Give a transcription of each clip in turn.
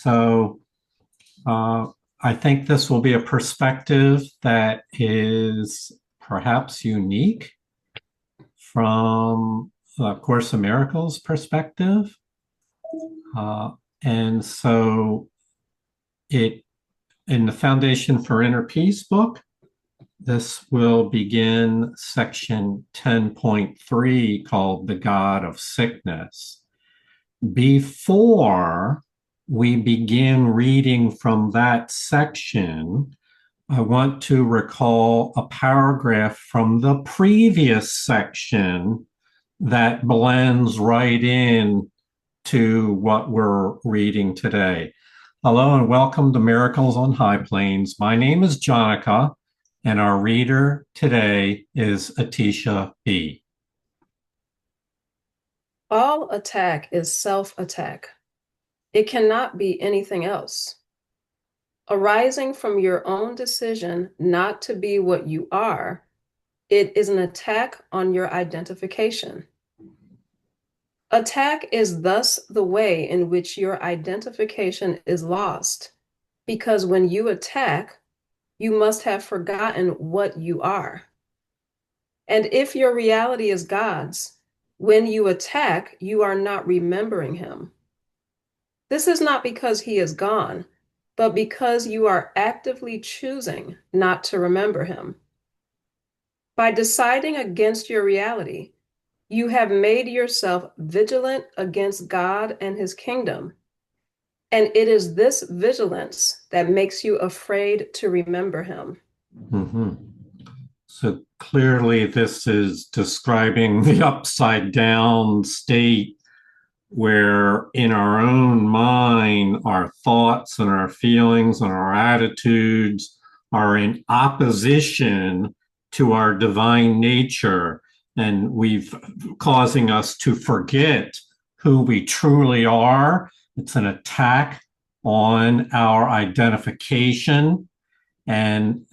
So I think this will be a perspective that is perhaps unique from the Course of Miracles perspective. Uh, and so it in the Foundation for Inner Peace book, this will begin section 10.3 called The God of Sickness. Before we begin reading from that section, I want to recall a paragraph from the previous section that blends right in to what we're reading today. Hello and welcome to Miracles on High Plains. My name is Jonica, and our reader today is Atisha B. All attack is self-attack. It cannot be anything else. Arising from your own decision not to be what you are, it is an attack on your identification. Attack is thus the way in which your identification is lost, because when you attack, you must have forgotten what you are. And if your reality is God's, when you attack, you are not remembering him. This is not because he is gone, but because you are actively choosing not to remember him. By deciding against your reality, you have made yourself vigilant against God and his kingdom. And it is this vigilance that makes you afraid to remember him. Mm-hmm. So clearly, this is describing the upside down state where in our own mind, our thoughts and our feelings and our attitudes are in opposition to our divine nature, and we've causing us to forget who we truly are. It's an attack on our identification. And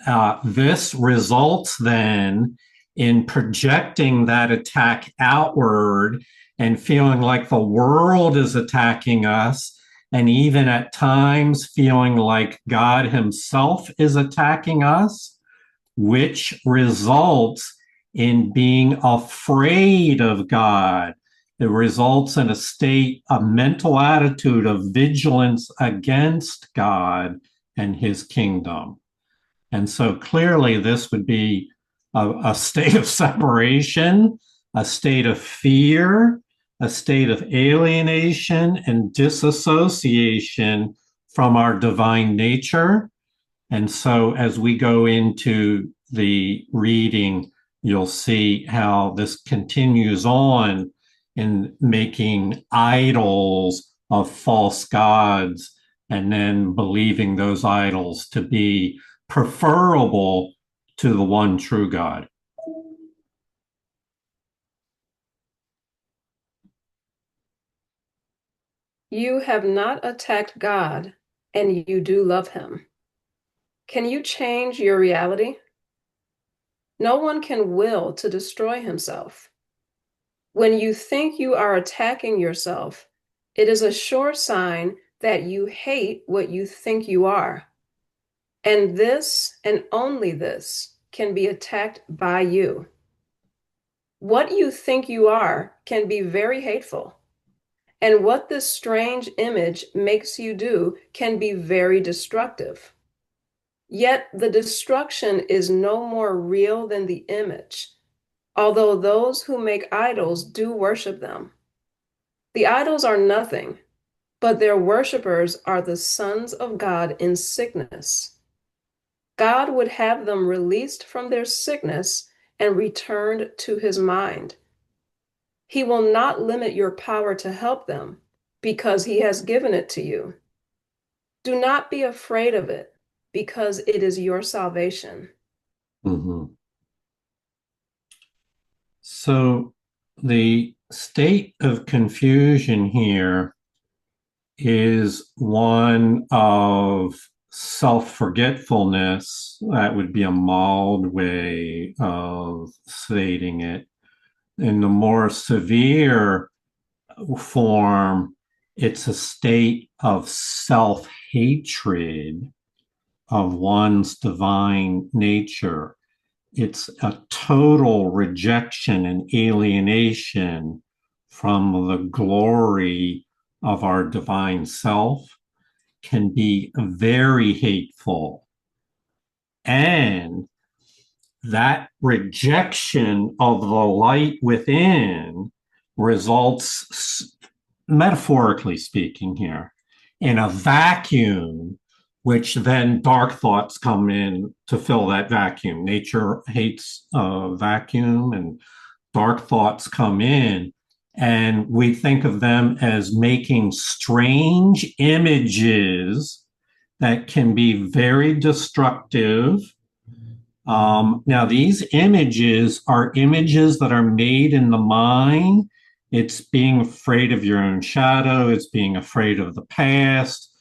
this results then in projecting that attack outward and feeling like the world is attacking us, and even at times feeling like God himself is attacking us, which results in being afraid of God. It results in a state, a mental attitude of vigilance against God and his kingdom. And so clearly, this would be a state of separation, a state of fear, a state of alienation and disassociation from our divine nature. And so, as we go into the reading, you'll see how this continues on in making idols of false gods and then believing those idols to be preferable to the one true God. You have not attacked God, and you do love him. Can you change your reality? No one can will to destroy himself. When you think you are attacking yourself, it is a sure sign that you hate what you think you are. And this, and only this, can be attacked by you. What you think you are can be very hateful. And what this strange image makes you do can be very destructive. Yet the destruction is no more real than the image, although those who make idols do worship them. The idols are nothing, but their worshipers are the sons of God in sickness. God would have them released from their sickness and returned to his mind. He will not limit your power to help them because he has given it to you. Do not be afraid of it because it is your salvation. Mm-hmm. So the state of confusion here is one of self-forgetfulness. That would be a mild way of stating it. In the more severe form, It's a state of self-hatred of one's divine nature. It's a total rejection and alienation from the glory of our divine self, can be very hateful. And that rejection of the light within results, metaphorically speaking here, in a vacuum, which then dark thoughts come in to fill that vacuum. Nature hates a vacuum, and dark thoughts come in, and we think of them as making strange images that can be very destructive. Now, these images are images that are made in the mind. It's being afraid of your own shadow, it's being afraid of the past,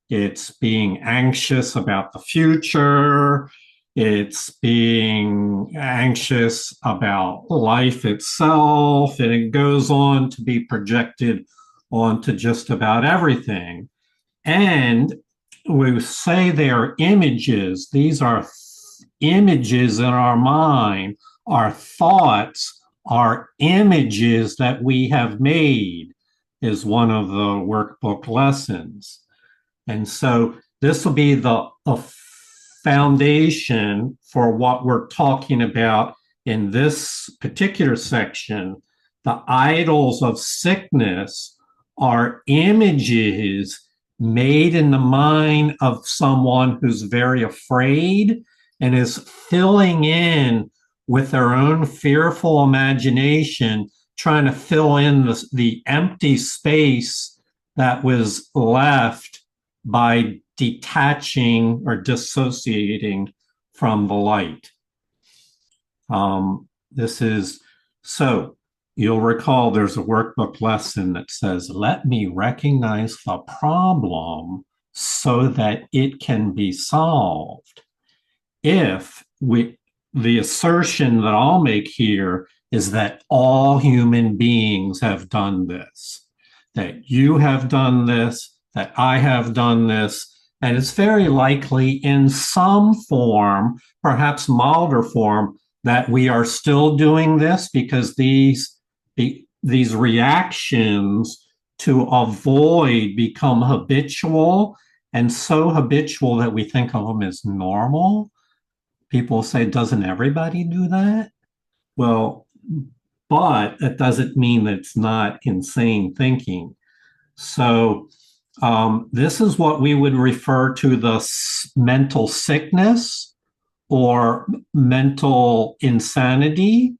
it's being anxious about the future, it's being anxious about life itself, and it goes on to be projected onto just about everything. And we say they are images. These are images in our mind. Our thoughts are images that we have made, is one of the workbook lessons. And so this will be the foundation for what we're talking about in this particular section. The idols of sickness are images made in the mind of someone who's very afraid and is filling in with their own fearful imagination, trying to fill in the empty space that was left by detaching or dissociating from the light. This is so you'll recall there's a workbook lesson that says, let me recognize the problem so that it can be solved. If the assertion that I'll make here is that all human beings have done this, that you have done this, that I have done this, and it's very likely in some form, perhaps milder form, that we are still doing this because these reactions to avoid become habitual, and so habitual that we think of them as normal. People say, doesn't everybody do that? Well, but it doesn't mean that it's not insane thinking. So this is what we would refer to the mental sickness or mental insanity,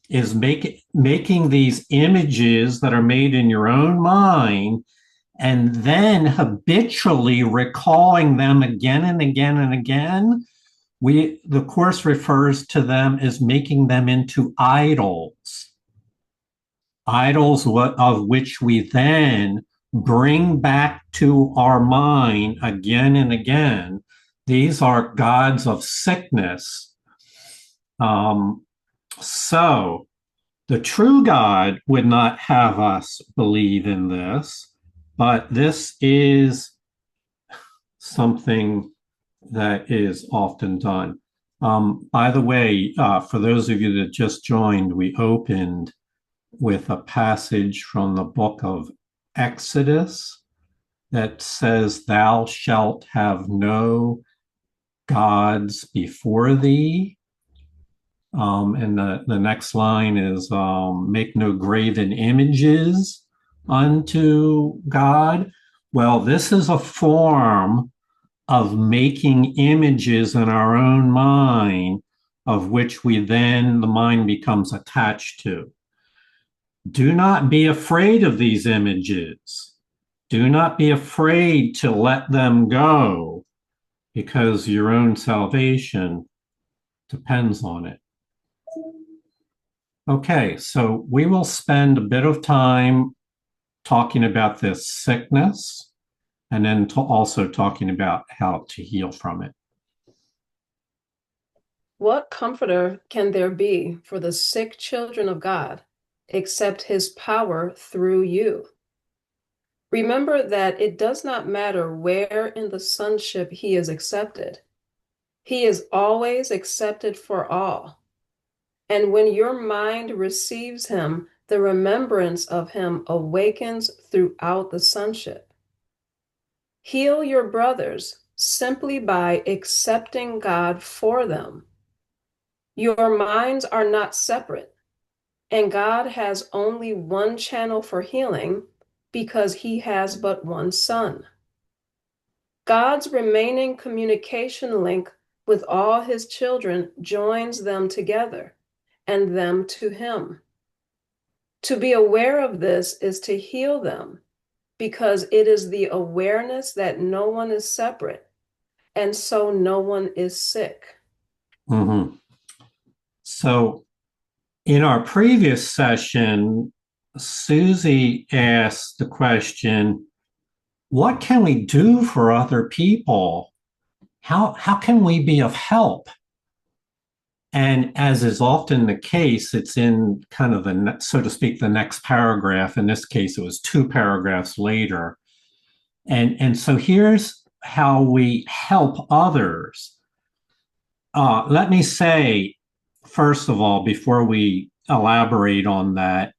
is making these images that are made in your own mind and then habitually recalling them again and again and again. The Course refers to them as making them into idols, of which we then bring back to our mind again and again. These are gods of sickness. So the true God would not have us believe in this, but this is something that is often done. By the way, for those of you that just joined, we opened with a passage from the book of Exodus that says, thou shalt have no gods before thee. And the next line is, make no graven images unto God. Well, this is a form of making images in our own mind, of which the mind becomes attached to. Do not be afraid of these images. Do not be afraid to let them go, because your own salvation depends on it. Okay, so we will spend a bit of time talking about this sickness, and then also talking about how to heal from it. What comforter can there be for the sick children of God except his power through you? Remember that it does not matter where in the sonship he is accepted. He is always accepted for all. And when your mind receives him, the remembrance of him awakens throughout the sonship. Heal your brothers simply by accepting God for them. Your minds are not separate, and God has only one channel for healing because he has but one son. God's remaining communication link with all his children joins them together and them to him. To be aware of this is to heal them because it is the awareness that no one is separate and so no one is sick. Mm-hmm. So in our previous session, Susie asked the question, what can we do for other people? How can we be of help? And as is often the case, it's in kind of the, so to speak, the next paragraph. In this case, it was two paragraphs later. And so here's how we help others. Let me say, first of all, before we elaborate on that,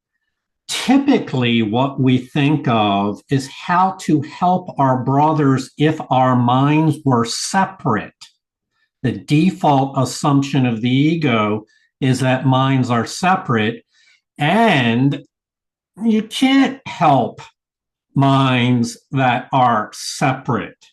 typically what we think of is how to help our brothers if our minds were separate. The default assumption of the ego is that minds are separate, and you can't help minds that are separate.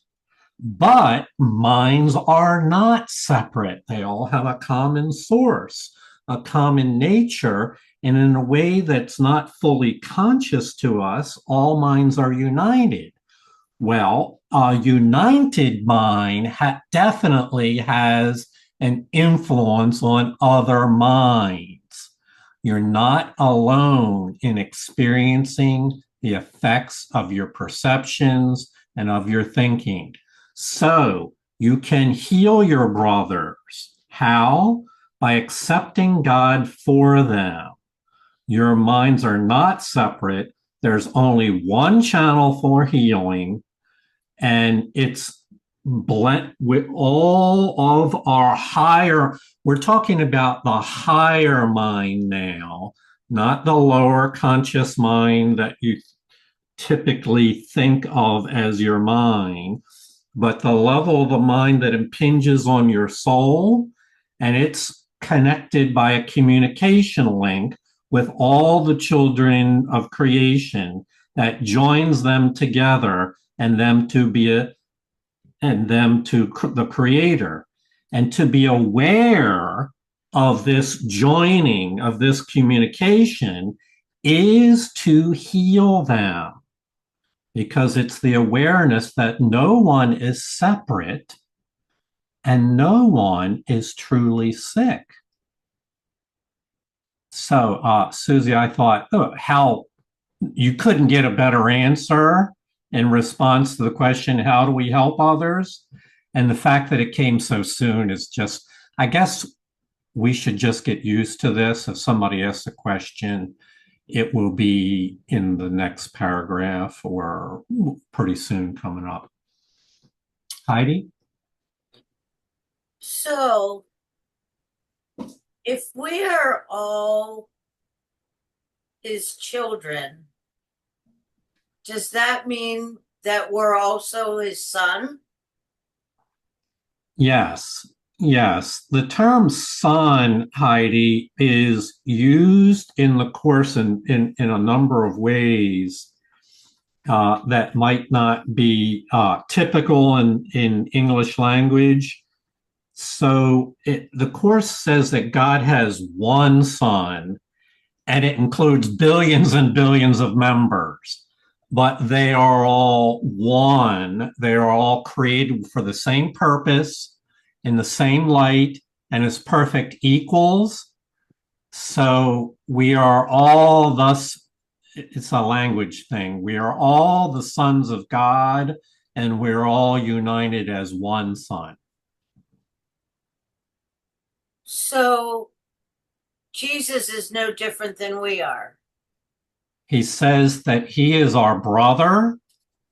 But minds are not separate. They all have a common source, a common nature, and in a way that's not fully conscious to us, all minds are united. Well, a united mind definitely has an influence on other minds. You're not alone in experiencing the effects of your perceptions and of your thinking. So you can heal your brothers. How? By accepting God for them. Your minds are not separate. There's only one channel for healing, and it's blend with all of our higher, we're talking about the higher mind now, not the lower conscious mind that you typically think of as your mind, but the level of the mind that impinges on your soul, and it's connected by a communication link with all the children of creation that joins them together and them to be a, and them to the creator. And to be aware of this joining, of this communication, is to heal them, because it's the awareness that no one is separate and no one is truly sick. So, Susie, I thought, oh, how you couldn't get a better answer in response to the question, how do we help others? And the fact that it came so soon is just, I guess we should just get used to this. If somebody asks a question, it will be in the next paragraph or pretty soon coming up. Heidi? So, if we are all his children, does that mean that we're also his son? Yes. Yes. The term son, Heidi, is used in the course in a number of ways that might not be typical in English language. So the course says that God has one son, and it includes billions and billions of members, but they are all one. They are all created for the same purpose, in the same light, and as perfect equals. So we are all thus, it's a language thing. We are all the sons of God, and we're all united as one son. So, Jesus is no different than we are. He says that he is our brother,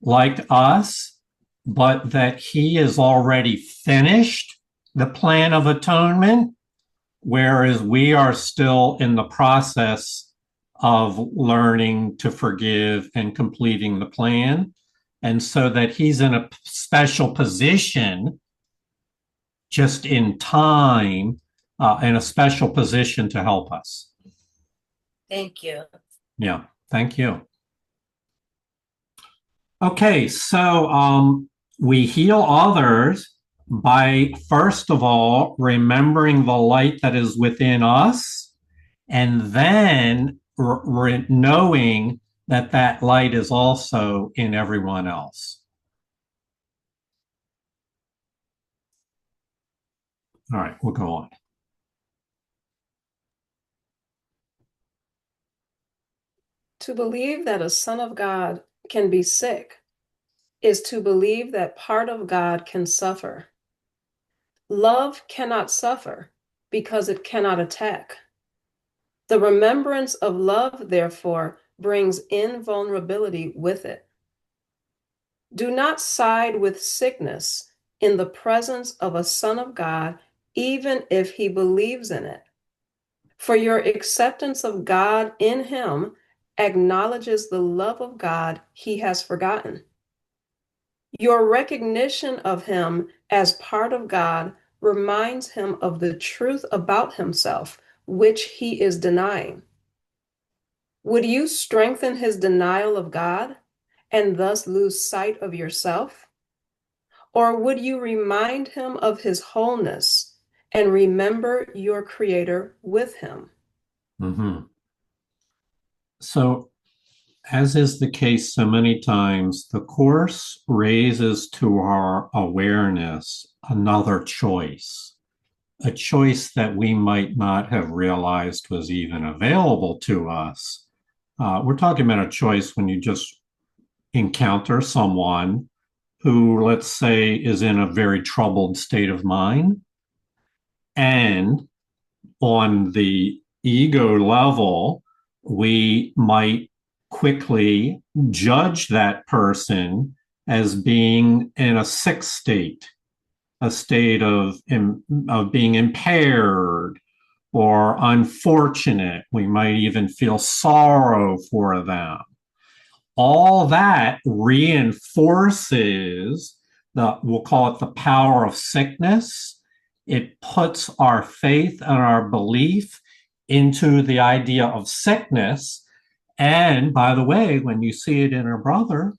like us, but that he has already finished the plan of atonement, whereas we are still in the process of learning to forgive and completing the plan. And so that he's in a special position just in time, in a special position to help us. Thank you. Yeah, thank you. Okay, so we heal others by, first of all, remembering the light that is within us, and then knowing that that light is also in everyone else. All right, we'll go on. To believe that a son of God can be sick is to believe that part of God can suffer. Love cannot suffer because it cannot attack. The remembrance of love, therefore, brings invulnerability with it. Do not side with sickness in the presence of a son of God, even if he believes in it. For your acceptance of God in him acknowledges the love of God he has forgotten. Your recognition of him as part of God reminds him of the truth about himself, which he is denying. Would you strengthen his denial of God and thus lose sight of yourself? Or would you remind him of his wholeness and remember your Creator with him? Mm-hmm. So, as is the case so many times, the Course raises to our awareness another choice, a choice that we might not have realized was even available to us. We're talking about a choice when you just encounter someone who, let's say, is in a very troubled state of mind. And on the ego level, we might quickly judge that person as being in a sick state, a state of being impaired or unfortunate. We might even feel sorrow for them. All that reinforces we'll call it the power of sickness. It puts our faith and our belief into the idea of sickness. And by the way, when you see it in a brother,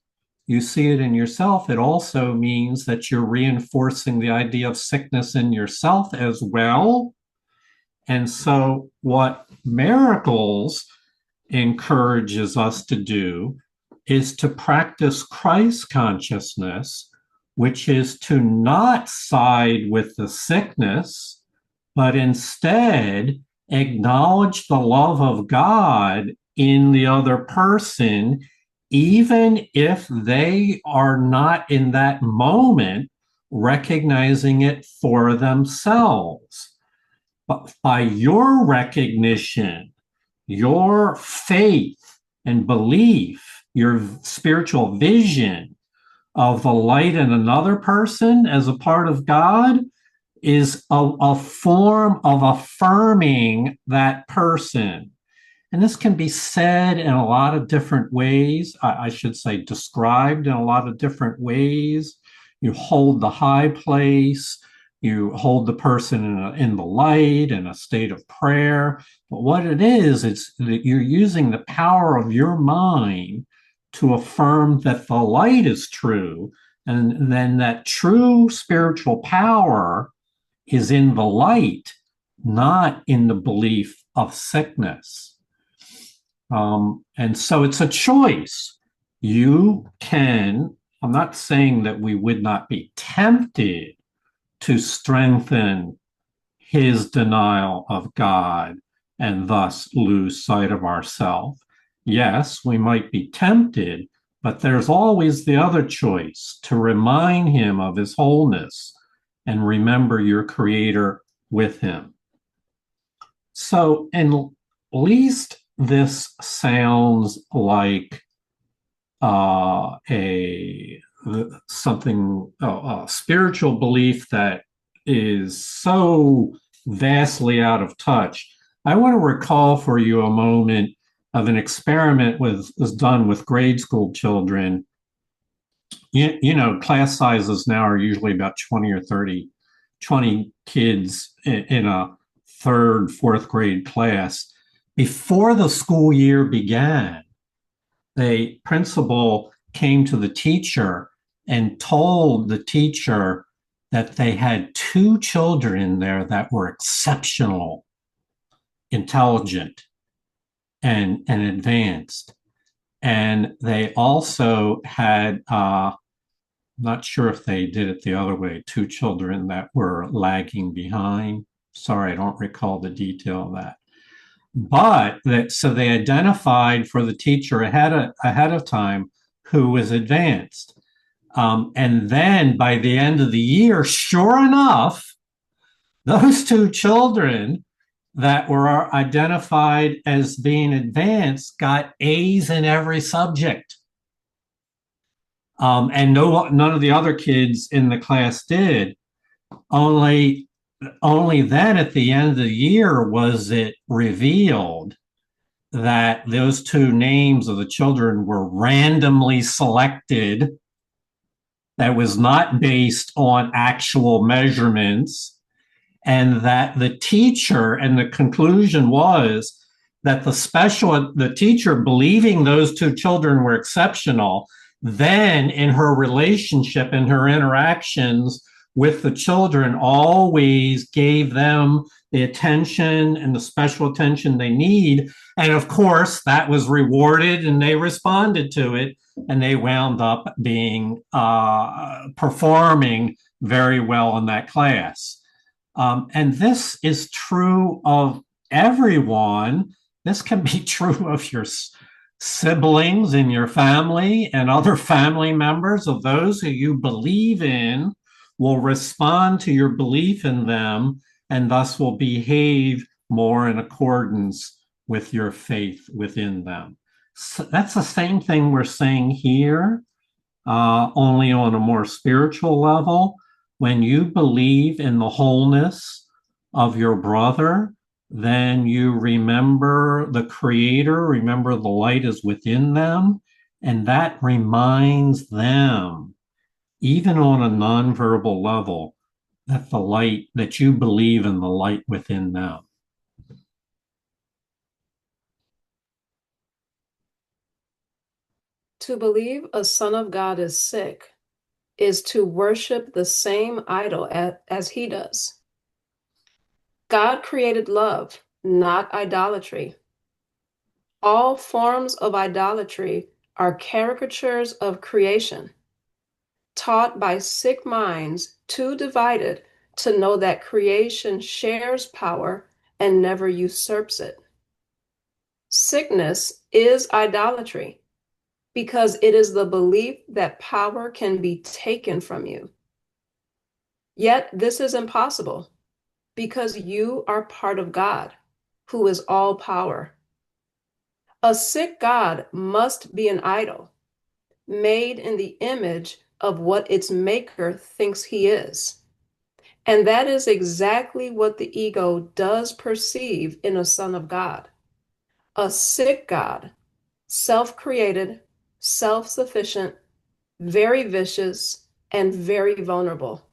you see it in yourself. It also means that you're reinforcing the idea of sickness in yourself as well. And so, what miracles encourages us to do is to practice Christ consciousness, which is to not side with the sickness, but instead acknowledge the love of God in the other person, even if they are not in that moment recognizing it for themselves. But by your recognition, your faith and belief, your spiritual vision of the light in another person as a part of God is a form of affirming that person. And this can be said in a lot of different ways. I should say described in a lot of different ways. You hold the high place, you hold the person in the light, in a state of prayer. But what it is, it's that you're using the power of your mind to affirm that the light is true. And then that true spiritual power is in the light, not in the belief of sickness. And so it's a choice. You can, I'm not saying that we would not be tempted to strengthen his denial of God and thus lose sight of ourselves. Yes, we might be tempted, but there's always the other choice to remind him of his wholeness and remember your Creator with him. So, at least this sounds like a something a spiritual belief that is so vastly out of touch. I want to recall for you a moment of an experiment was done with grade school children. Class sizes now are usually about 20 or 20 kids in a third, fourth grade class. Before the school year began, the principal came to the teacher and told the teacher that they had two children in there that were exceptional, intelligent, and advanced. And they also had, not sure if they did it the other way, two children that were lagging behind. Sorry, I don't recall the detail of that. But so they identified for the teacher ahead of time who was advanced. And then by the end of the year, sure enough, those two children that were identified as being advanced got A's in every subject. And none of the other kids in the class did. Only then at the end of the year was it revealed that those two names of the children were randomly selected. That was not based on actual measurements, and that the teacher, and the conclusion was that the teacher, believing those two children were exceptional, then in her relationship and her interactions with the children always gave them the attention and the special attention they need. And of course, that was rewarded and they responded to it, and they wound up being performing very well in that class. And this is true of everyone. This can be true of your siblings in your family and other family members. Of those who you believe in will respond to your belief in them, and thus will behave more in accordance with your faith within them. So that's the same thing we're saying here, only on a more spiritual level. When you believe in the wholeness of your brother, then you remember the Creator, remember the light is within them, and that reminds them, even on a nonverbal level, that you believe in the light within them. To believe a son of God is sick is to worship the same idol as he does. God created love, not idolatry. All forms of idolatry are caricatures of creation, taught by sick minds too divided to know that creation shares power and never usurps it. Sickness is idolatry because it is the belief that power can be taken from you. Yet this is impossible because you are part of God, who is all power. A sick God must be an idol, made in the image of what its maker thinks he is. And that is exactly what the ego does perceive in a son of God. A sick God, self-created, self-sufficient, very vicious, and very vulnerable.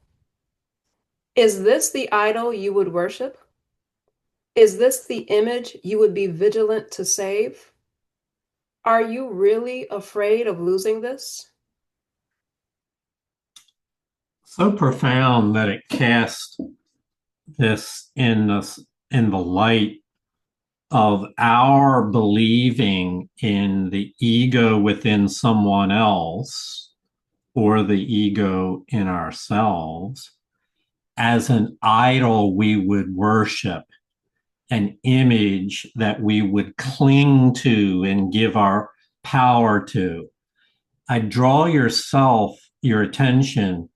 Is this the idol you would worship? Is this the image you would be vigilant to save? Are you really afraid of losing this? So profound that it casts this in the light of our believing in the ego within someone else or the ego in ourselves as an idol we would worship, an image that we would cling to and give our power to. I draw your attention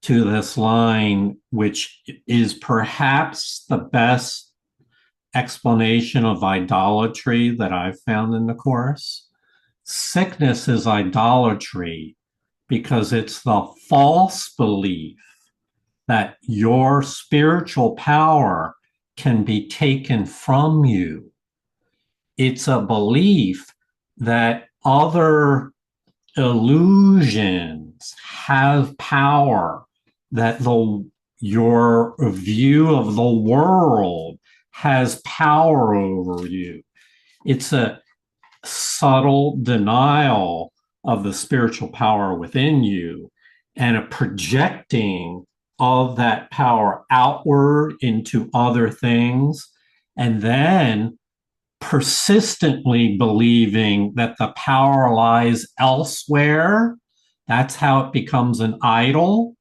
to this line, which is perhaps the best explanation of idolatry that I've found in the Course. Sickness is idolatry because it's the false belief that your spiritual power can be taken from you. It's a belief that other illusions have power, that your view of the world has power over you. It's a subtle denial of the spiritual power within you and a projecting of that power outward into other things, and then persistently believing that the power lies elsewhere. That's how it becomes an idol.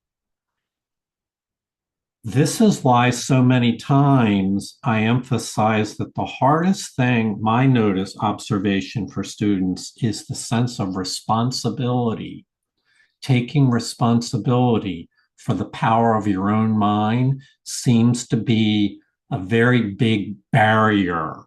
This is why so many times I emphasize that the hardest thing, my notice observation for students, is the sense of responsibility, taking responsibility for the power of your own mind seems to be a very big barrier.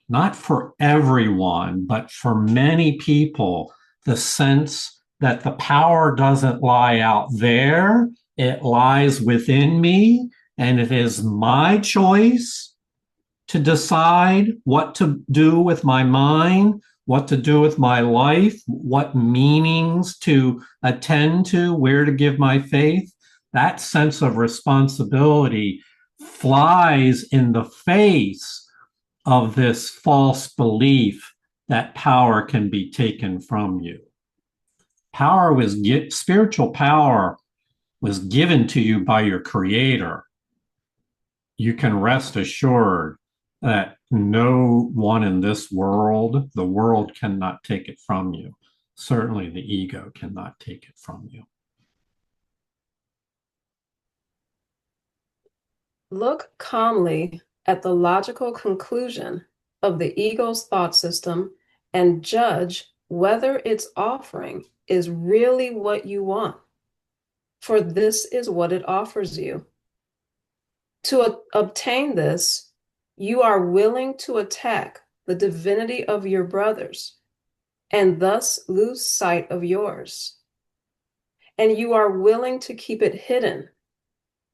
Not for everyone, but for many people, the sense that the power doesn't lie out there, it lies within me, and it is my choice to decide what to do with my mind, what to do with my life, what meanings to attend to, where to give my faith. That sense of responsibility flies in the face of this false belief that power can be taken from you. Spiritual power was given to you by your creator. You can rest assured that no one in this world, the world cannot take it from you. Certainly the ego cannot take it from you. Look calmly at the logical conclusion of the ego's thought system and judge whether its offering is really what you want. For this is what it offers you. To obtain this, you are willing to attack the divinity of your brothers and thus lose sight of yours. And you are willing to keep it hidden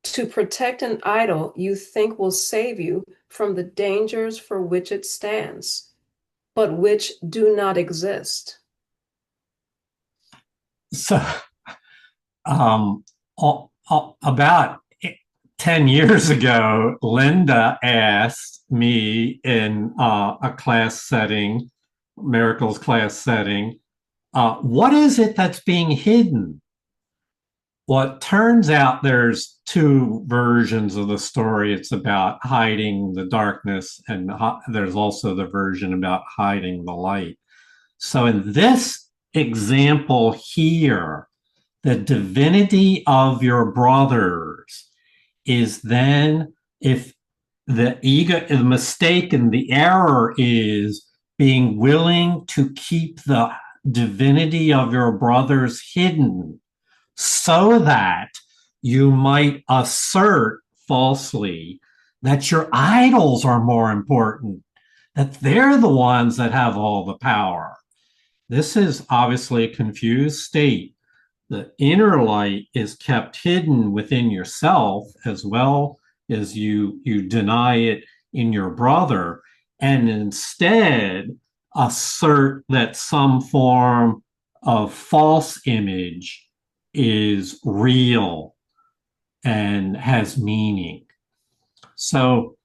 to protect an idol you think will save you from the dangers for which it stands, but which do not exist. So, about 10 years ago, Linda asked me in a class setting, miracles class setting, what is it that's being hidden? Well, it turns out there's two versions of the story. It's about hiding the darkness, and there's also the version about hiding the light. So in this example here, the divinity of your brothers is then, if the ego, the mistake and the error is being willing to keep the divinity of your brothers hidden so that you might assert falsely that your idols are more important, that they're the ones that have all the power. This is obviously a confused state. The inner light is kept hidden within yourself as well as you deny it in your brother, and instead assert that some form of false image is real and has meaning. So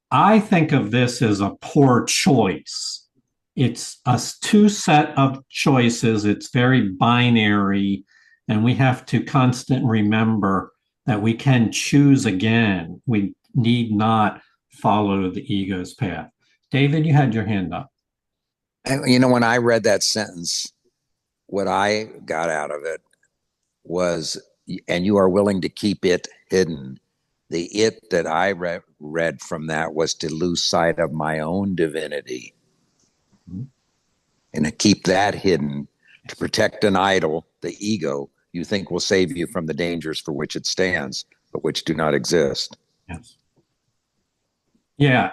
I think of this as a poor choice. It's a two set of choices. It's very binary, and we have to constantly remember that we can choose again. We need not follow the ego's path. David, you had your hand up. And, when I read that sentence, what I got out of it was, and you are willing to keep it hidden. The it that I read from that was to lose sight of my own divinity, mm-hmm, and to keep that hidden, to protect an idol, the ego, you think will save you from the dangers for which it stands, but which do not exist. Yes. Yeah.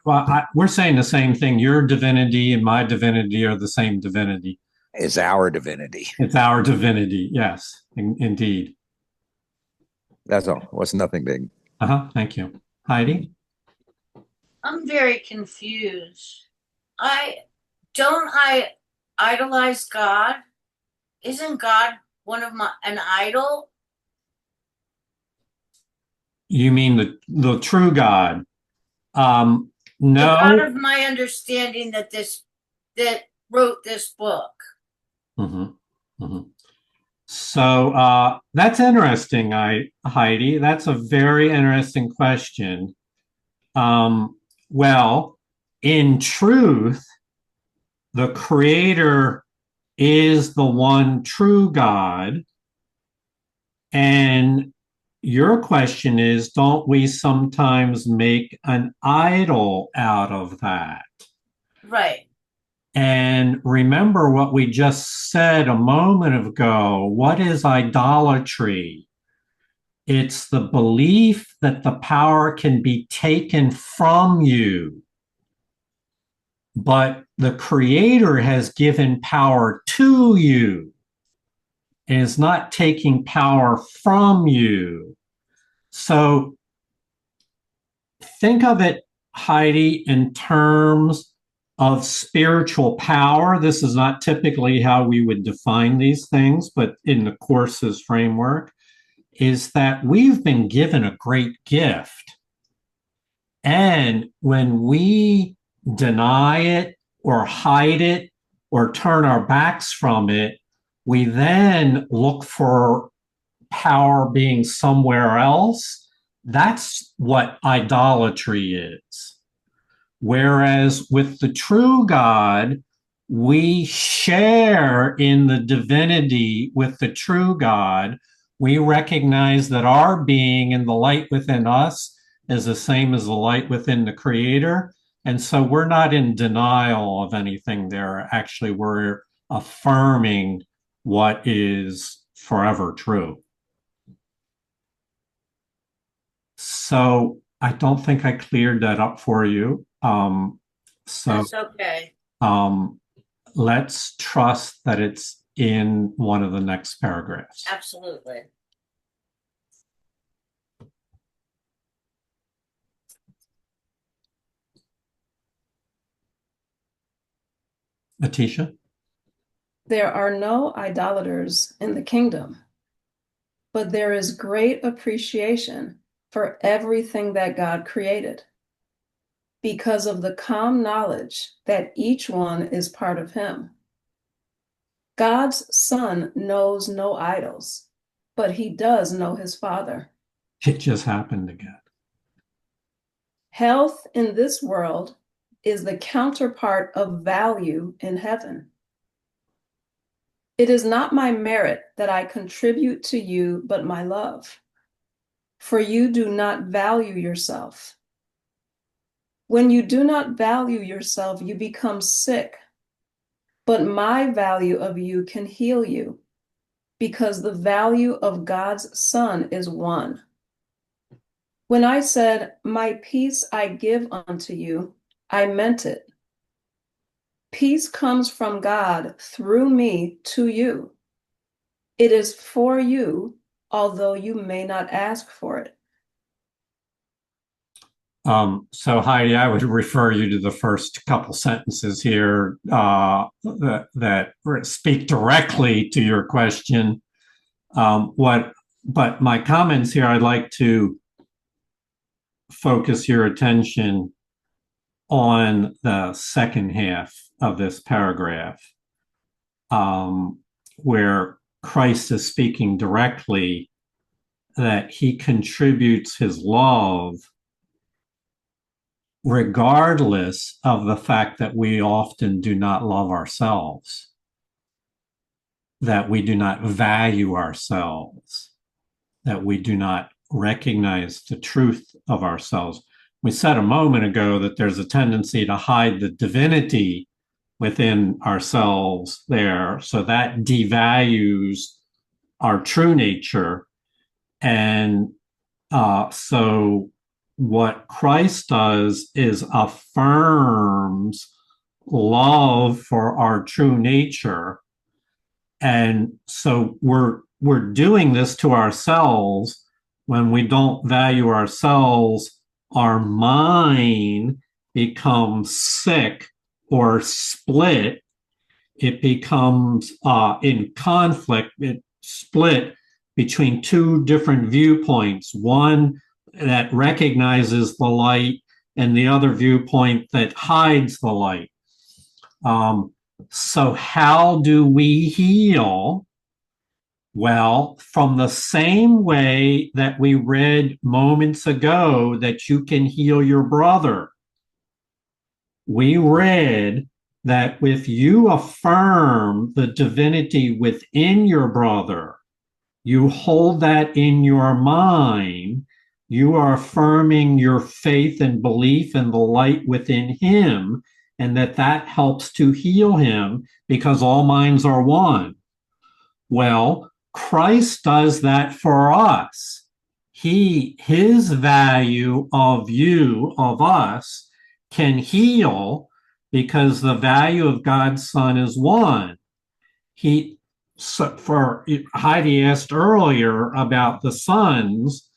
Well, we're saying the same thing. Your divinity and my divinity are the same divinity. Is our divinity. It's our divinity. Yes, indeed. That's all. It was nothing big. Thank you. Heidi? I'm very confused. I idolize God? Isn't God one of my an idol? You mean the true God? The God No. of my understanding that wrote this book. Mhm, mhm. So that's interesting, Heidi. That's a very interesting question. Well, in truth, the creator is the one true God. And your question is, don't we sometimes make an idol out of that? Right. And remember what we just said a moment ago. What is idolatry? It's the belief that the power can be taken from you. But the creator has given power to you and is not taking power from you. So think of it, Heidi, in terms of spiritual power. This is not typically how we would define these things, but in the course's framework, is that we've been given a great gift. And when we deny it or hide it or turn our backs from it, we then look for power being somewhere else. That's what idolatry is. Whereas with the true God, we share in the divinity with the true God. We recognize that our being and the light within us is the same as the light within the creator. And so we're not in denial of anything there. Actually, we're affirming what is forever true. So I don't think I cleared that up for you. So That's okay. um, let's trust that it's in one of the next paragraphs. Absolutely. Atisha? There are no idolaters in the kingdom, but there is great appreciation for everything that God created because of the calm knowledge that each one is part of Him. God's Son knows no idols, but He does know His Father. It just happened again. Health in this world is the counterpart of value in heaven. It is not my merit that I contribute to you, but my love. For you do not value yourself. When you do not value yourself, you become sick. But my value of you can heal you, because the value of God's Son is one. When I said, my peace I give unto you, I meant it. Peace comes from God through me to you. It is for you, although you may not ask for it. So Heidi, I would refer you to the first couple sentences here that speak directly to your question. But my comments here, I'd like to focus your attention on the second half of this paragraph, where Christ is speaking directly that he contributes his love regardless of the fact that we often do not love ourselves, that we do not value ourselves, that we do not recognize the truth of ourselves. We said a moment ago that there's a tendency to hide the divinity within ourselves there. So that devalues our true nature. And so what Christ does is affirms love for our true nature. And so we're doing this to ourselves. When we don't value ourselves, our mind becomes sick or split. It becomes in conflict. It split between two different viewpoints, one that recognizes the light and the other viewpoint that hides the light. So how do we heal? Well, from the same way that we read moments ago that you can heal your brother. We read that if you affirm the divinity within your brother, you hold that in your mind, you are affirming your faith and belief in the light within him, and that helps to heal him because all minds are one. Well, Christ does that for us. His value of you, of us, can heal because the value of God's Son is one. For Heidi asked earlier about the sons,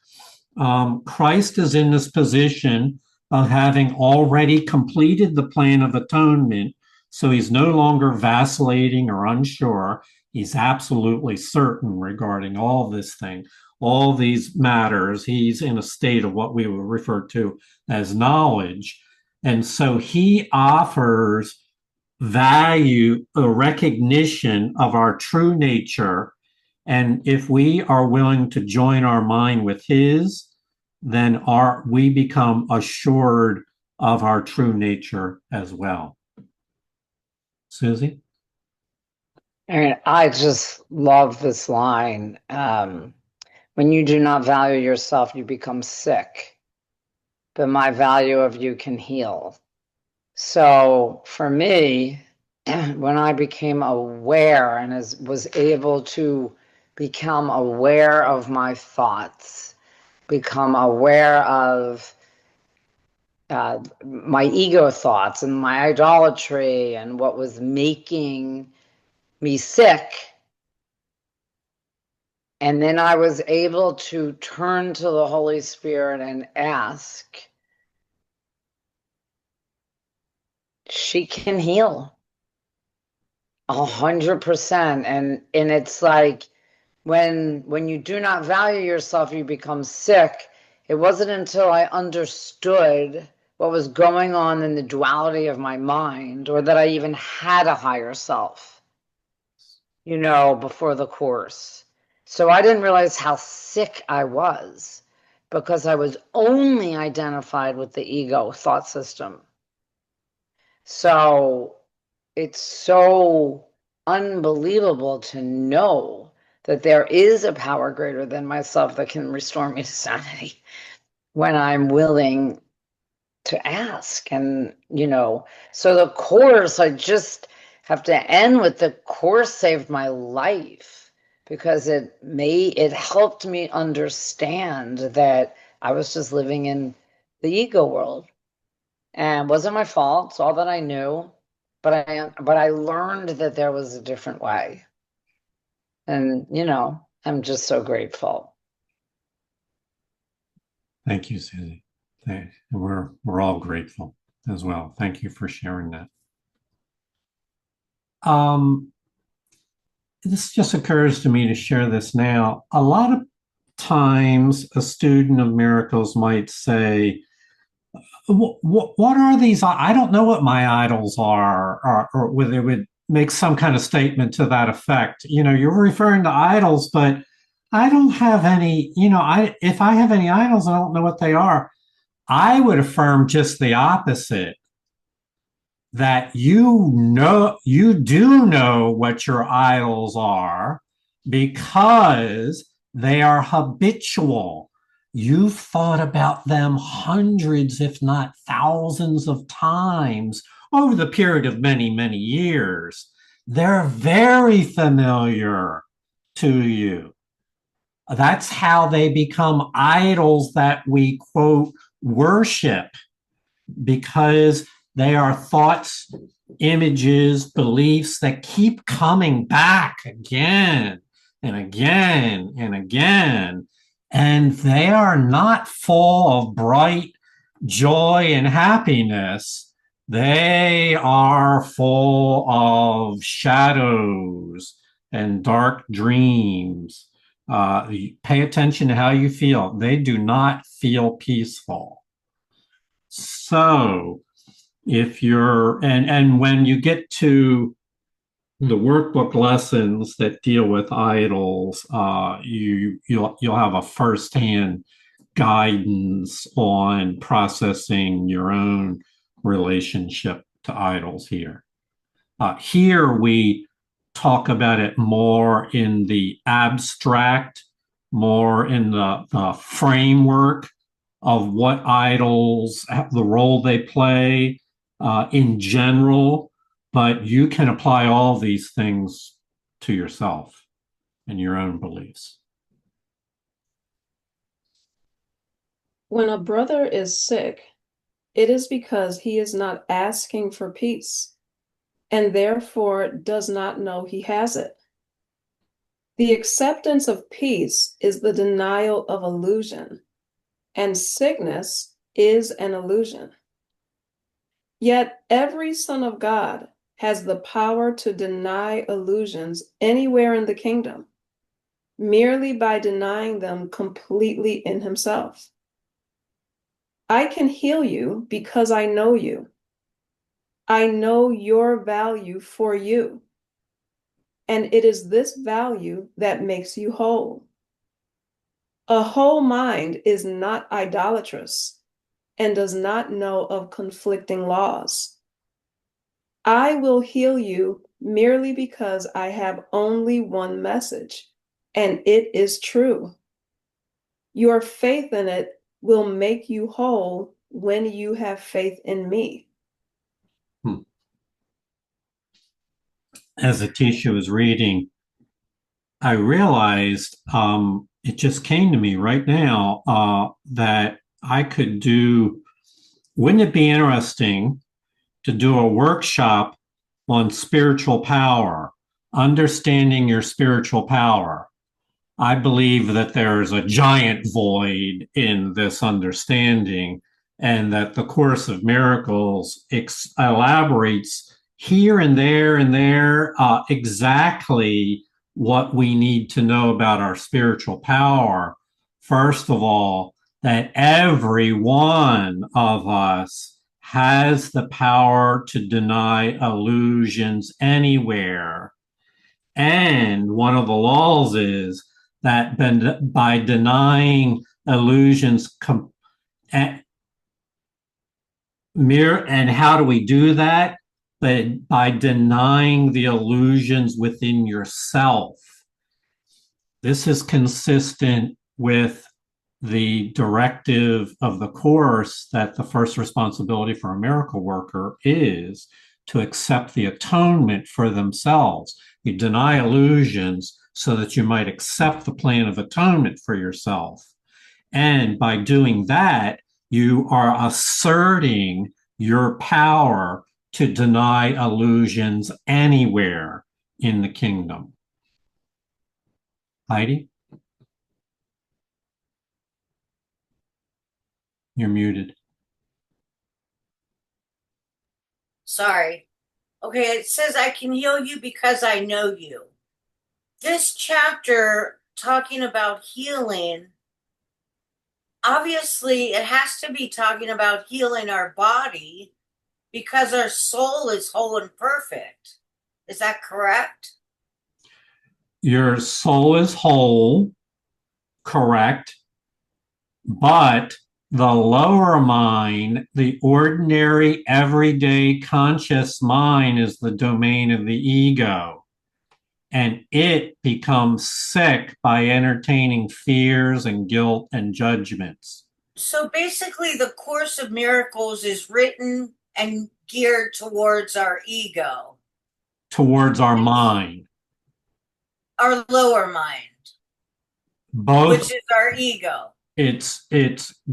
Christ is in this position of having already completed the plan of atonement, so he's no longer vacillating or unsure. He's absolutely certain regarding all this thing, all these matters. He's in a state of what we would refer to as knowledge. And so he offers value, a recognition of our true nature. And if we are willing to join our mind with his, then we become assured of our true nature as well. Susie? I mean, I just love this line. When you do not value yourself, you become sick, but my value of you can heal. So for me, when I became aware and was able to become aware of my thoughts, become aware of my ego thoughts and my idolatry and what was making me sick. And then I was able to turn to the Holy Spirit and ask, she can heal 100%. And it's like when you do not value yourself, you become sick. It wasn't until I understood what was going on in the duality of my mind, or that I even had a higher self, before the course. So I didn't realize how sick I was because I was only identified with the ego thought system. So it's so unbelievable to know that there is a power greater than myself that can restore me to sanity when I'm willing to ask. And, so the course, I just have to end with, the course saved my life because it helped me understand that I was just living in the ego world. And it wasn't my fault. It's all that I knew. But I learned that there was a different way. And, I'm just so grateful. Thank you, Susie. We're all grateful as well. Thank you for sharing that. This just occurs to me to share this now. A lot of times a student of miracles might say, what are these? I don't know what my idols are, or whether they would make some kind of statement to that effect. You're referring to idols, but I don't have any, if I have any idols, I don't know what they are. I would affirm just the opposite, that you do know what your idols are because they are habitual. You've thought about them hundreds, if not thousands of times over the period of many, many years. They're very familiar to you. That's how they become idols that we, quote, worship because they are thoughts, images, beliefs that keep coming back again and again and again. And they are not full of bright joy and happiness. They are full of shadows and dark dreams. Pay attention to how you feel. They do not feel peaceful. So if you're, and when you get to the workbook lessons that deal with idols, you'll have a firsthand guidance on processing your own relationship to idols here. Here we talk about it more in the abstract, more in the framework of what idols, the role they play in general, but you can apply all these things to yourself and your own beliefs. When a brother is sick, it is because he is not asking for peace and therefore does not know he has it. The acceptance of peace is the denial of illusion, and sickness is an illusion. Yet every son of God has the power to deny illusions anywhere in the kingdom, merely by denying them completely in himself. I can heal you because I know you. I know your value for you. And it is this value that makes you whole. A whole mind is not idolatrous and does not know of conflicting laws. I will heal you merely because I have only one message, and it is true. Your faith in it will make you whole when you have faith in me. As Atisha was reading, I realized it just came to me right now that I could do, wouldn't it be interesting to do a workshop on spiritual power, understanding your spiritual power? I believe that there's a giant void in this understanding, and that the Course of Miracles elaborates here and there exactly what we need to know about our spiritual power. First of all, that every one of us has the power to deny illusions anywhere. And one of the laws is that by denying illusions, and how do we do that? But by denying the illusions within yourself. This is consistent with the directive of the Course that the first responsibility for a miracle worker is to accept the atonement for themselves. You deny illusions so that you might accept the plan of atonement for yourself. And by doing that, you are asserting your power to deny illusions anywhere in the kingdom. Heidi? You're muted. Sorry. Okay, it says I can heal you because I know you. This chapter talking about healing, obviously it has to be talking about healing our body because our soul is whole and perfect. Is that correct? Your soul is whole, correct, but the lower mind, the ordinary, everyday conscious mind, is the domain of the ego. And it becomes sick by entertaining fears and guilt and judgments. So basically, the Course of Miracles is written and geared towards our ego. Towards our mind. Our lower mind. Both. Which is our ego. It's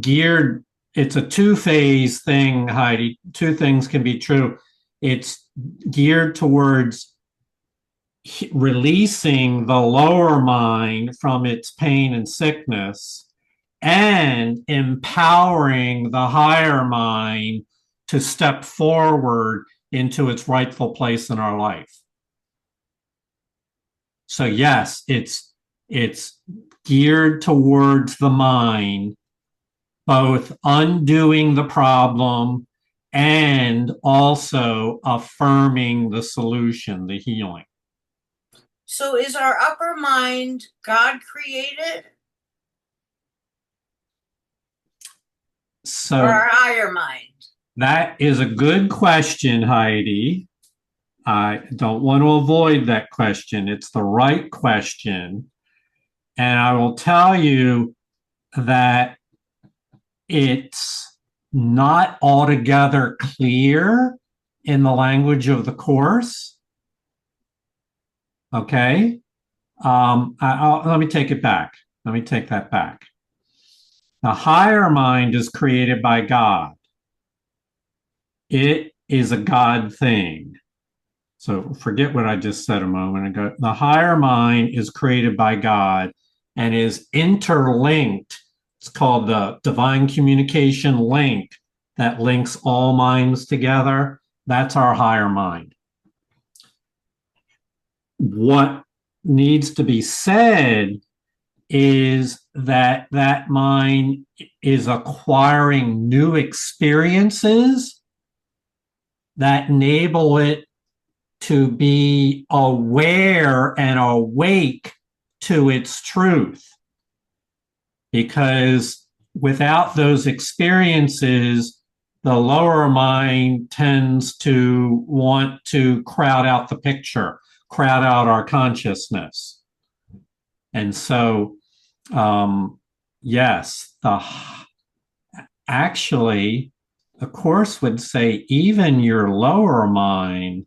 geared it's a two-phase thing, Heidi. Two things can be true. It's geared towards releasing the lower mind from its pain and sickness and empowering the higher mind to step forward into its rightful place in our life. So yes, it's geared towards the mind, both undoing the problem and also affirming the solution, the healing. So is our upper mind God created? So or our higher mind? That is a good question, Heidi. I don't want to avoid that question. It's the right question. And I will tell you that it's not altogether clear in the language of the Course. Okay. Let me take it back. Let me take that back. The higher mind is created by God. It is a God thing. So forget what I just said a moment ago. The higher mind is created by God and is interlinked. It's called the divine communication link that links all minds together. That's our higher mind. What needs to be said is that that mind is acquiring new experiences that enable it to be aware and awake to its truth. Because without those experiences, the lower mind tends to want to crowd out the picture, crowd out our consciousness. And so, yes, actually, the Course would say even your lower mind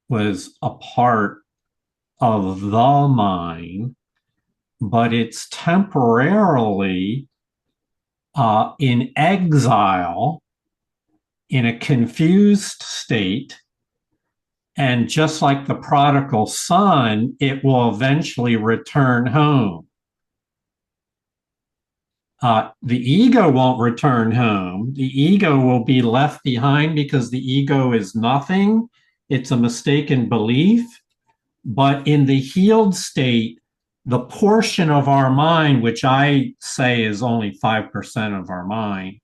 was a part of the mind, but it's temporarily in exile, in a confused state. And just like the prodigal son, it will eventually return home. The ego won't return home. The ego will be left behind because the ego is nothing. It's a mistaken belief. But in the healed state, the portion of our mind, which I say is only 5% of our mind,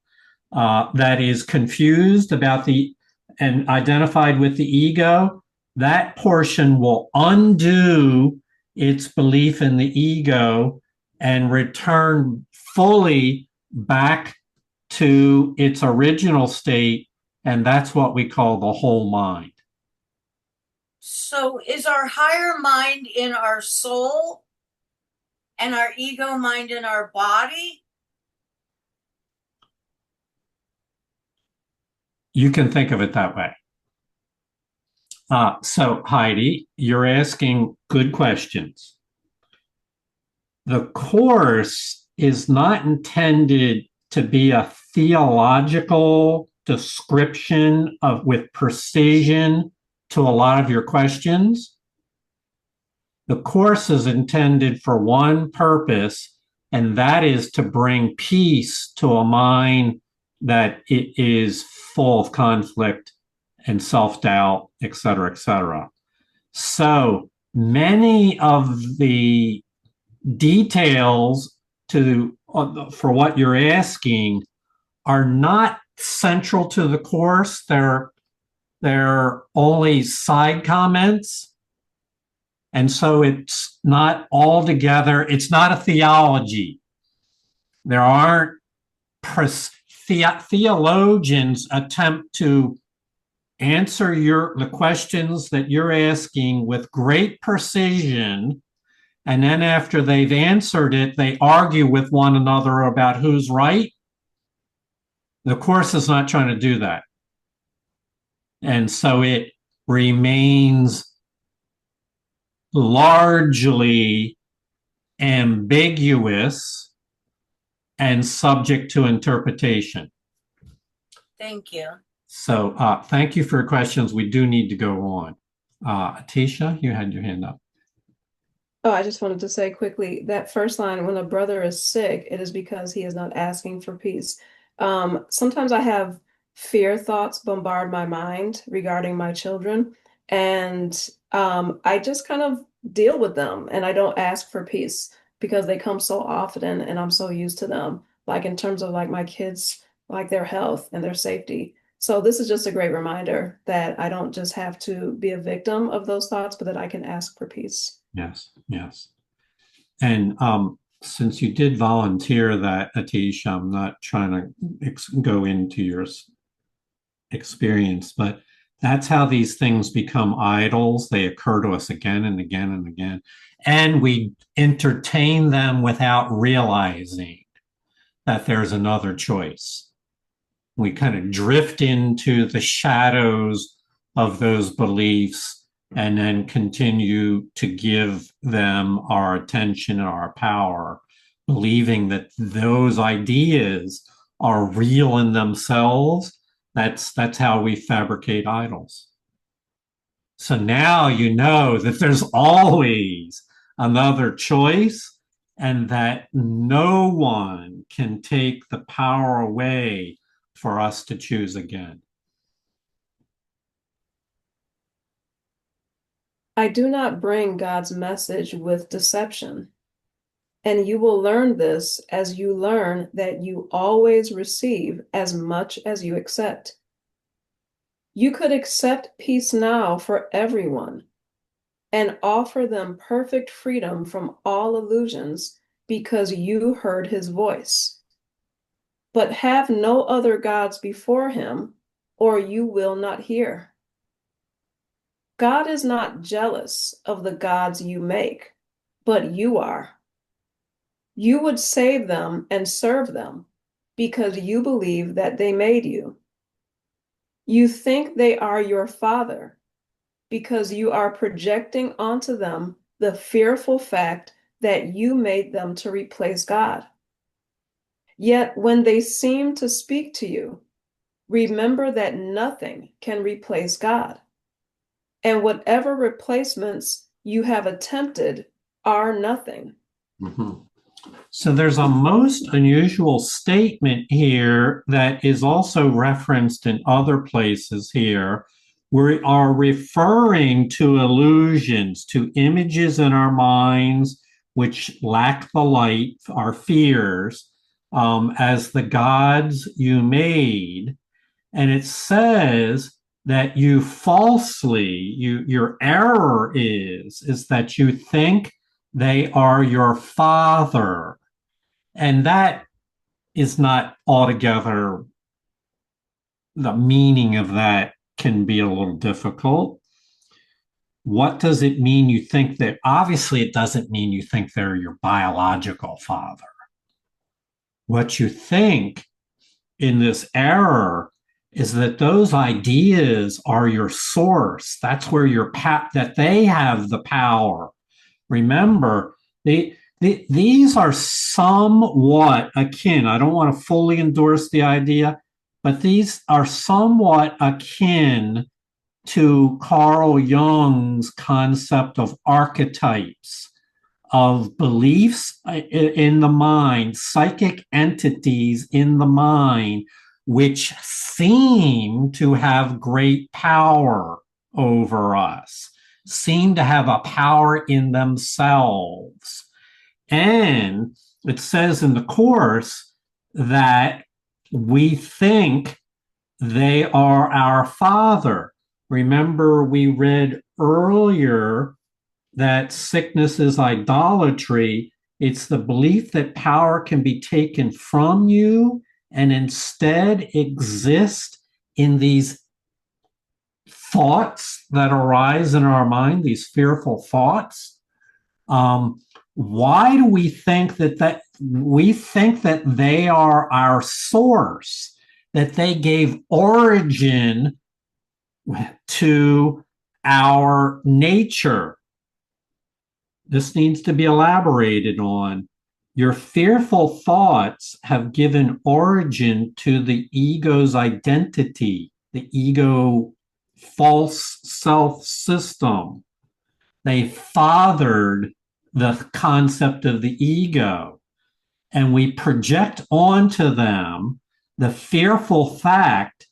that is confused about and identified with the ego, that portion will undo its belief in the ego and return fully back to its original state. And that's what we call the whole mind. So is our higher mind in our soul and our ego mind in our body? You can think of it that way. So Heidi, you're asking good questions. The Course is not intended to be a theological description with precision to a lot of your questions. The Course is intended for one purpose, and that is to bring peace to a mind that it is full of conflict and self-doubt, et cetera, et cetera. So many of the details for what you're asking are not central to the Course. They're only side comments. And so it's not altogether, it's not a theology. There aren't theologians attempt to answer the questions that you're asking with great precision. And then after they've answered it, they argue with one another about who's right. The Course is not trying to do that. And so it remains largely ambiguous and subject to interpretation. Thank you. So thank you for your questions. We do need to go on. Atisha, you had your hand up. Oh, I just wanted to say quickly that first line, when a brother is sick, it is because he is not asking for peace. Sometimes I have fear thoughts bombard my mind regarding my children, and I just kind of deal with them and I don't ask for peace because they come so often and I'm so used to them, like in terms of like my kids, like their health and their safety. So this is just a great reminder that I don't just have to be a victim of those thoughts, but that I can ask for peace. Yes, yes. And since you did volunteer that, Atish, I'm not trying to go into your experience, but that's how these things become idols. They occur to us again and again and again. And we entertain them without realizing that there's another choice. We kind of drift into the shadows of those beliefs and then continue to give them our attention and our power, believing that those ideas are real in themselves. That's how we fabricate idols. So now you know that there's always another choice and that no one can take the power away for us to choose again. I do not bring God's message with deception. And you will learn this as you learn that you always receive as much as you accept. You could accept peace now for everyone and offer them perfect freedom from all illusions because you heard his voice. But have no other gods before him, or you will not hear. God is not jealous of the gods you make, but you are. You would save them and serve them because you believe that they made you. You think they are your father because you are projecting onto them the fearful fact that you made them to replace God. Yet when they seem to speak to you, remember that nothing can replace God. And whatever replacements you have attempted are nothing. Mm-hmm. So there's a most unusual statement here that is also referenced in other places here. We are referring to illusions, to images in our minds which lack the light, our fears, as the gods you made. And it says that you falsely, your error is that you think they are your father. And that is not altogether, the meaning of that can be a little difficult. What does it mean you think that? Obviously, it doesn't mean you think they're your biological father. What you think in this error is that those ideas are your source. That's where that they have the power. Remember, these are somewhat akin. I don't want to fully endorse the idea, but these are somewhat akin to Carl Jung's concept of archetypes, of beliefs in the mind, psychic entities in the mind, which seem to have great power over us, seem to have a power in themselves. And it says in the Course that we think they are our father. Remember, we read earlier that sickness is idolatry. It's the belief that power can be taken from you and instead exist in these thoughts that arise in our mind, these fearful thoughts. Why do we think that we think that they are our source, that they gave origin to our nature? This needs to be elaborated on. Your fearful thoughts have given origin to the ego's identity, the ego false self system. They fathered the concept of the ego, and we project onto them the fearful fact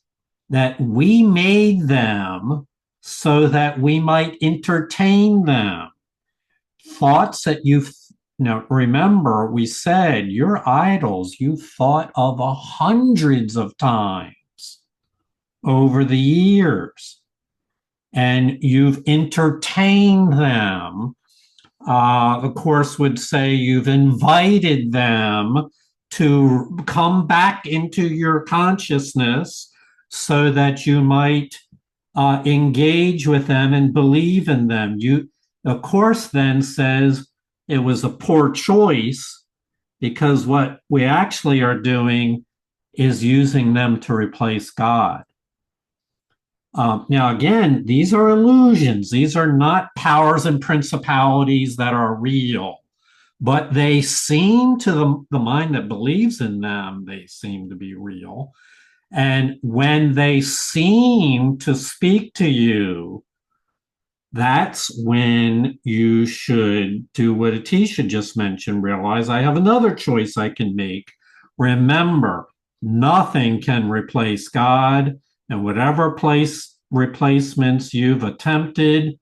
that we made them so that we might entertain them. Thoughts that you've now remember, we said your idols you've thought of hundreds of times over the years, and you've entertained them. The Course would say you've invited them to come back into your consciousness so that you might engage with them and believe in them. The Course then says it was a poor choice because what we actually are doing is using them to replace God. Now, again, these are illusions. These are not powers and principalities that are real, but they seem to the mind that believes in them, they seem to be real. And when they seem to speak to you, that's when you should do what Atisha just mentioned, realize I have another choice I can make. Remember, nothing can replace God, and whatever replacements you've attempted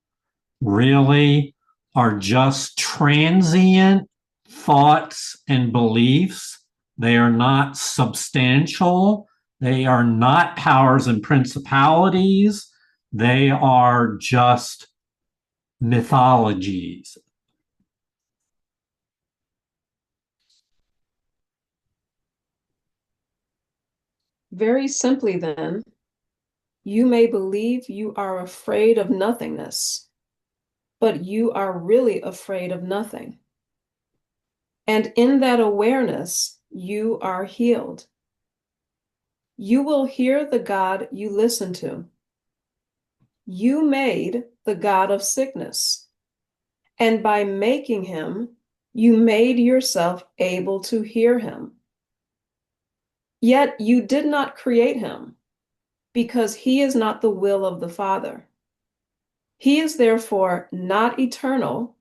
really are just transient thoughts and beliefs. They are not substantial. They are not powers and principalities. They are just mythologies. Very simply, then, you may believe you are afraid of nothingness, but you are really afraid of nothing. And in that awareness, you are healed. You will hear the God you listen to. You made the God of sickness, and by making him, you made yourself able to hear him. Yet you did not create him, because he is not the will of the Father. He is therefore not eternal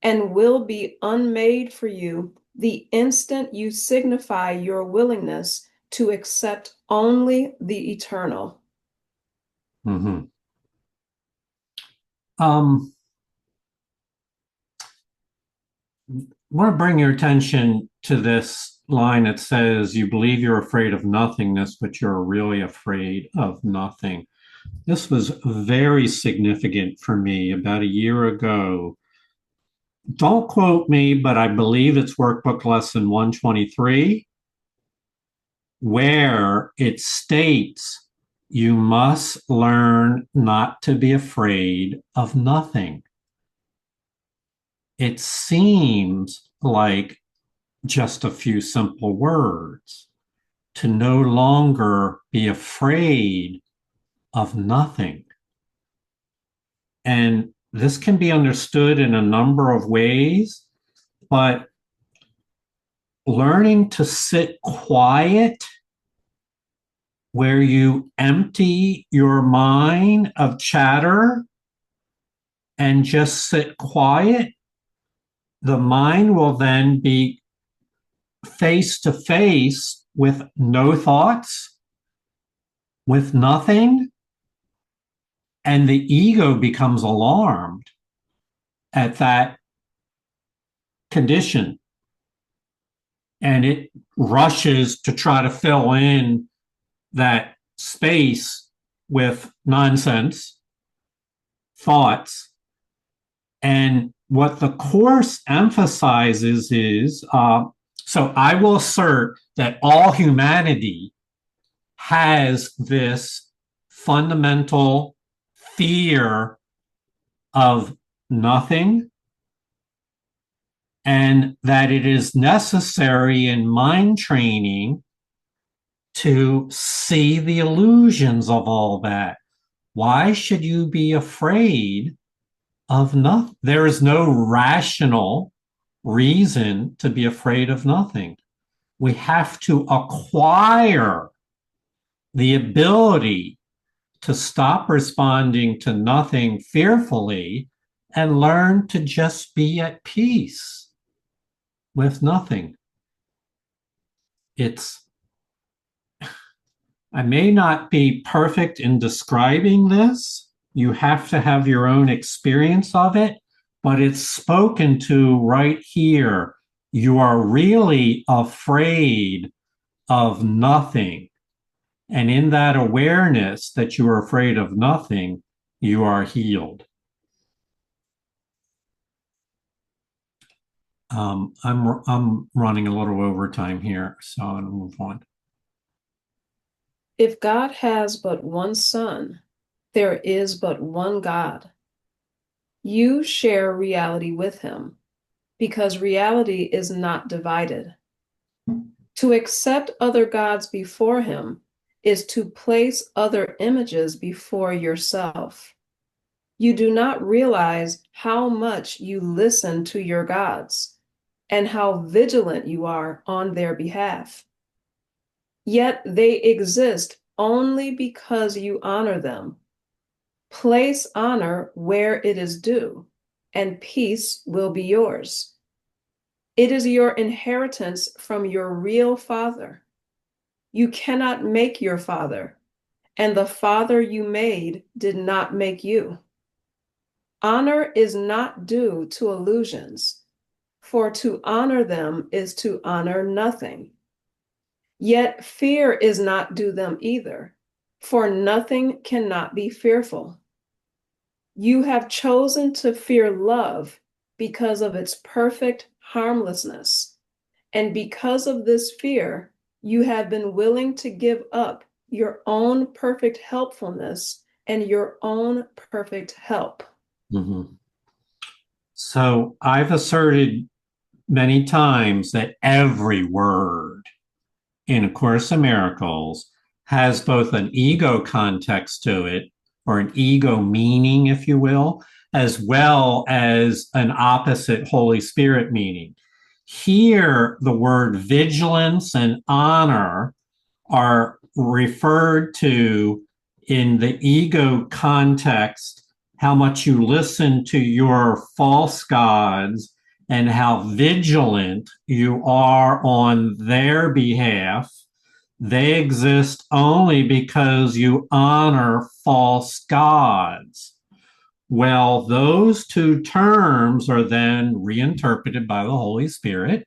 and will be unmade for you the instant you signify your willingness to accept only the eternal. Mm-hmm. I want to bring your attention to this line that says, you believe you're afraid of nothingness, but you're really afraid of nothing. This was very significant for me about a year ago. Don't quote me, but I believe it's workbook lesson 123, where it states you must learn not to be afraid of nothing. It seems like just a few simple words, to no longer be afraid of nothing. And this can be understood in a number of ways, but learning to sit quiet where you empty your mind of chatter and just sit quiet, the mind will then be face to face with no thoughts, with nothing, and the ego becomes alarmed at that condition. And it rushes to try to fill in that space with nonsense, thoughts. And what the Course emphasizes is, so I will assert that all humanity has this fundamental fear of nothing, and that it is necessary in mind training to see the illusions of all that. Why should you be afraid of nothing? There is no rational reason to be afraid of nothing. We have to acquire the ability to stop responding to nothing fearfully and learn to just be at peace with nothing. I may not be perfect in describing this. You have to have your own experience of it, but it's spoken to right here. You are really afraid of nothing. And in that awareness that you are afraid of nothing, you are healed. I'm running a little overtime here, so I'll move on. If God has but one Son, there is but one God. You share reality with him because reality is not divided. To accept other gods before him is to place other images before yourself. You do not realize how much you listen to your gods and how vigilant you are on their behalf. Yet they exist only because you honor them. Place honor where it is due, and peace will be yours. It is your inheritance from your real father. You cannot make your father, and the father you made did not make you. Honor is not due to illusions, for to honor them is to honor nothing. Yet fear is not due them either, for nothing cannot be fearful. You have chosen to fear love because of its perfect harmlessness, and because of this fear, you have been willing to give up your own perfect helpfulness and your own perfect help. Mm-hmm. So I've asserted many times that every word in A Course in Miracles has both an ego context to it, or an ego meaning, if you will, as well as an opposite Holy Spirit meaning. Here, the word vigilance and honor are referred to in the ego context, how much you listen to your false gods and how vigilant you are on their behalf. They exist only because you honor false gods. Well, those two terms are then reinterpreted by the Holy Spirit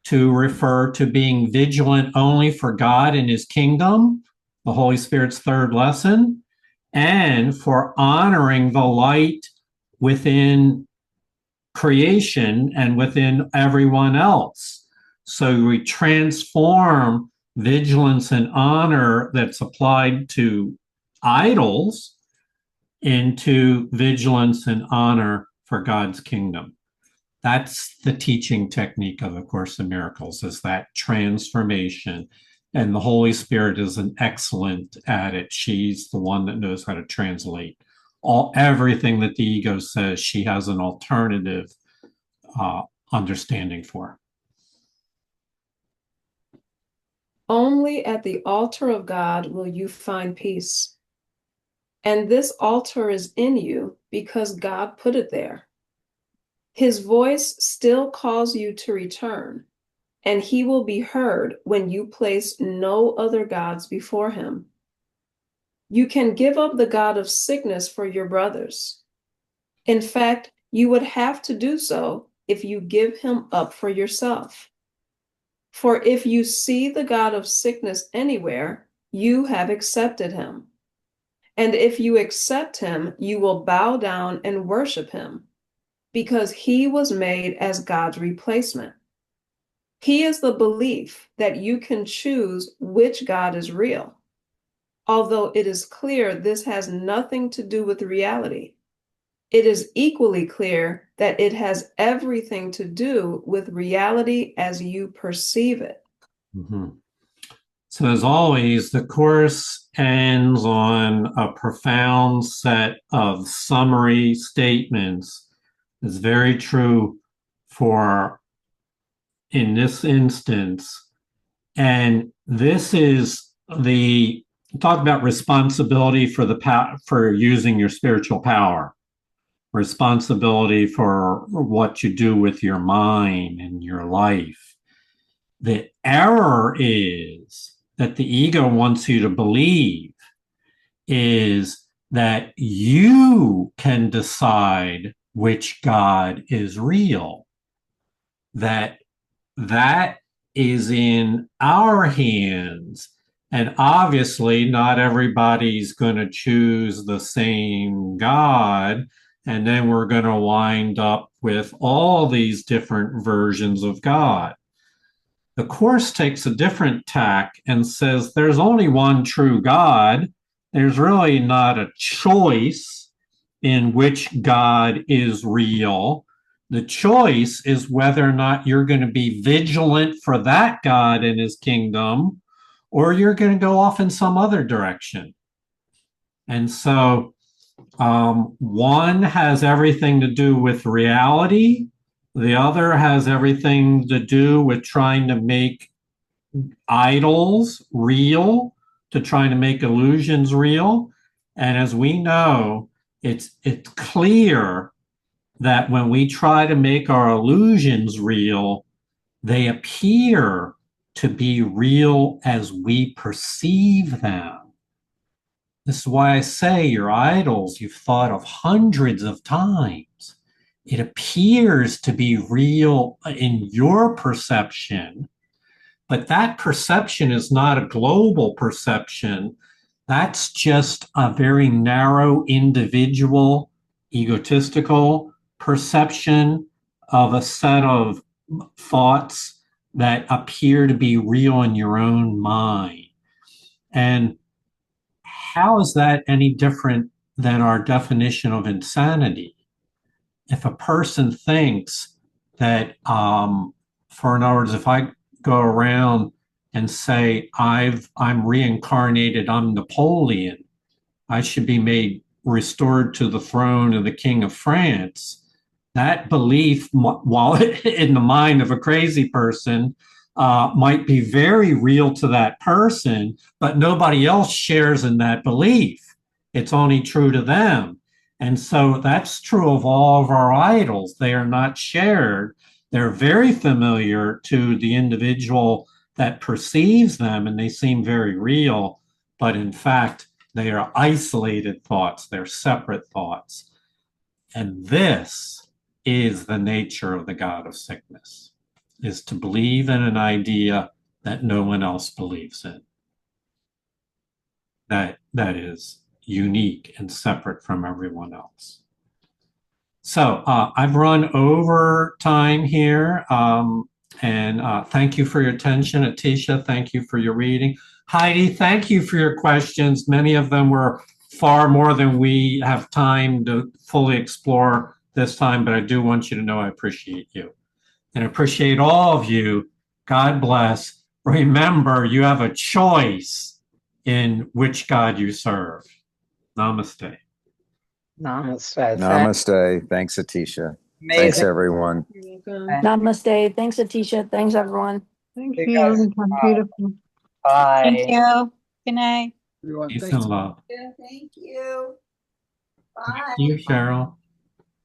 to refer to being vigilant only for God and his kingdom, the Holy Spirit's third lesson, and for honoring the light within creation and within everyone else. So we transform vigilance and honor that's applied to idols into vigilance and honor for God's kingdom. That's the teaching technique of A Course in Miracles, is that transformation. And the Holy Spirit is an excellent at it. She's the one that knows how to translate everything that the ego says. She has an alternative understanding for. Only at the altar of God will you find peace. And this altar is in you because God put it there. His voice still calls you to return, and he will be heard when you place no other gods before him. You can give up the god of sickness for your brothers. In fact, you would have to do so if you give him up for yourself. For if you see the god of sickness anywhere, you have accepted him. And if you accept him, you will bow down and worship him, because he was made as God's replacement. He is the belief that you can choose which God is real, although it is clear this has nothing to do with reality. It is equally clear that it has everything to do with reality as you perceive it. Mm-hmm. So as always, the Course ends on a profound set of summary statements. It's very true for, in this instance, and this is the talk about responsibility for for using your spiritual power, responsibility for what you do with your mind and your life. The error is that the ego wants you to believe is that you can decide which God is real, that is in our hands. And obviously, not everybody's going to choose the same God. And then we're going to wind up with all these different versions of God. The Course takes a different tack and says there's only one true God. There's really not a choice in which God is real. The choice is whether or not you're going to be vigilant for that God and his kingdom, or you're going to go off in some other direction. And so one has everything to do with reality. The other has everything to do with trying to make idols real, to trying to make illusions real. And as we know, it's clear that when we try to make our illusions real, they appear to be real as we perceive them. This is why I say your idols you've thought of hundreds of times. It appears to be real in your perception, but that perception is not a global perception. That's just a very narrow, individual, egotistical perception of a set of thoughts that appear to be real in your own mind. And how is that any different than our definition of insanity? If a person thinks that, for in other words, if I go around and say I'm reincarnated, I'm Napoleon, I should be made restored to the throne of the King of France. That belief, while in the mind of a crazy person, might be very real to that person, but nobody else shares in that belief. It's only true to them. And so that's true of all of our idols. They are not shared. They're very familiar to the individual that perceives them, and they seem very real, but in fact, they are isolated thoughts. They're separate thoughts. And this is the nature of the God of sickness, is to believe in an idea that no one else believes in. That is unique and separate from everyone else. So I've run over time here, and thank you for your attention. Atisha, thank you for your reading. Heidi, thank you for your questions. Many of them were far more than we have time to fully explore this time, but I do want you to know I appreciate you and appreciate all of you. God bless. Remember, you have a choice in which God you serve. Namaste. Namaste. Namaste. Thanks, Atisha. Amazing. Thanks, everyone. Namaste. Thanks, Atisha. Thanks, everyone. Thank You you. guys, Beautiful. Bye. Thank you. Good night. Peace and love. Thank you. Bye. Thank you, Cheryl.